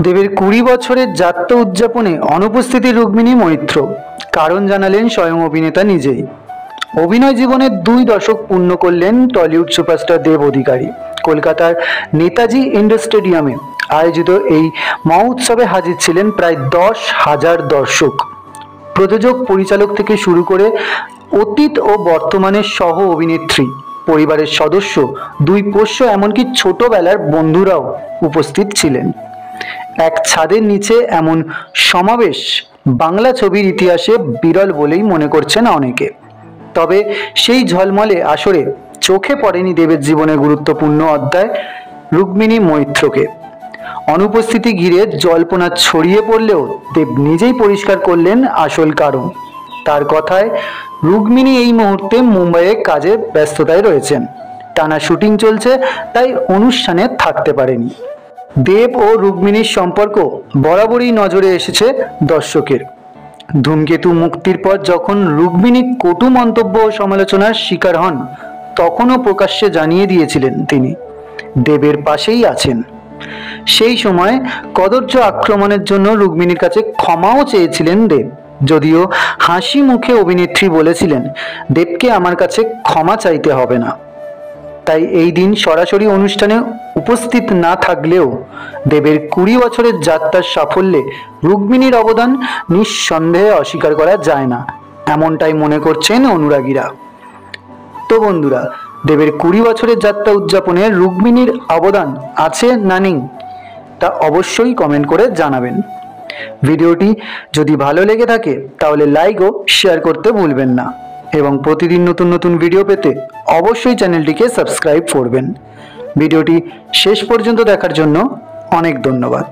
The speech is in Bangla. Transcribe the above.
দেবের 20 বছরের যাত্রা উদযাপনে অনুপস্থিতি রুক্মিণী মৈত্র। কারণ জানালেন স্বয়ং অভিনেতা নিজেই। অভিনয় জীবনের 2 দশক পূর্ণ করলেন টলিউড সুপারস্টার দেব অধিকারী। কলকাতার নেতাজি ইন্ডোর স্টেডিয়ামে আয়োজিত এই মহোৎসবে হাজির ছিলেন প্রায় 10,000 দর্শক। প্রযোজক, পরিচালক থেকে শুরু করে অতীত ও বর্তমানের সহ অভিনেত্রী, পরিবারের সদস্য, 2 পোষ্য, এমনকি ছোটবেলার বন্ধুরাও উপস্থিত ছিলেন। এক ছাদের নিচে এমন সমাবেশ বাংলা ছবির ইতিহাসে বিরল বলেই মনে করছেন অনেকে। তবে সেই ঝলমলে আসরে চোখে পড়েনি দেবের জীবনের গুরুত্বপূর্ণ অধ্যায় রুক্মিণী মৈত্রকে। অনুপস্থিতি ঘিরে জল্পনা ছড়িয়ে পড়লেও দেব নিজেই পরিষ্কার করলেন আসল কারণ। তার কথায়, রুক্মিণী এই মুহূর্তে মুম্বাইয়ে কাজের ব্যস্ততায় রয়েছেন। টানা শুটিং চলছে, তাই অনুষ্ঠানে থাকতে পারেনি। দেব ও রুক্মিণীর সম্পর্ক বরাবরই নজরে এসেছে দর্শকের। ধূমকেতু মুক্তির পর যখন রুক্মিণী কটু মন্তব্য ও সমালোচনার শিকার হন, তখনও প্রকাশ্যে জানিয়ে দিয়েছিলেন তিনি দেবের পাশেই আছেন। সেই সময় কদর্য আক্রমণের জন্য রুক্মিণীর কাছে ক্ষমাও চেয়েছিলেন দেব। যদিও হাসি মুখে অভিনেত্রী বলেছিলেন, দেবকে আমার কাছে ক্ষমা চাইতে হবে না। তাই এই দিন সরাসরি অনুষ্ঠানে উপস্থিত না থাকলেও দেবের 20 বছরের যাত্রার সাফল্যে রুক্মিণীর অবদান নিঃসন্দেহে অস্বীকার করা যায় না, এমনটাই মনে করছেন অনুরাগীরা। তো বন্ধুরা, দেবের 20 বছরের যাত্রা উদযাপনে রুক্মিণীর অবদান আছে না নেই তা অবশ্যই কমেন্ট করে জানাবেন। ভিডিওটি যদি ভালো লেগে থাকে তাহলে লাইক ও শেয়ার করতে ভুলবেন না, এবং প্রতিদিন নতুন নতুন ভিডিও পেতে অবশ্যই চ্যানেলটিকে সাবস্ক্রাইব করবেন। ভিডিওটি শেষ পর্যন্ত দেখার জন্য অনেক ধন্যবাদ।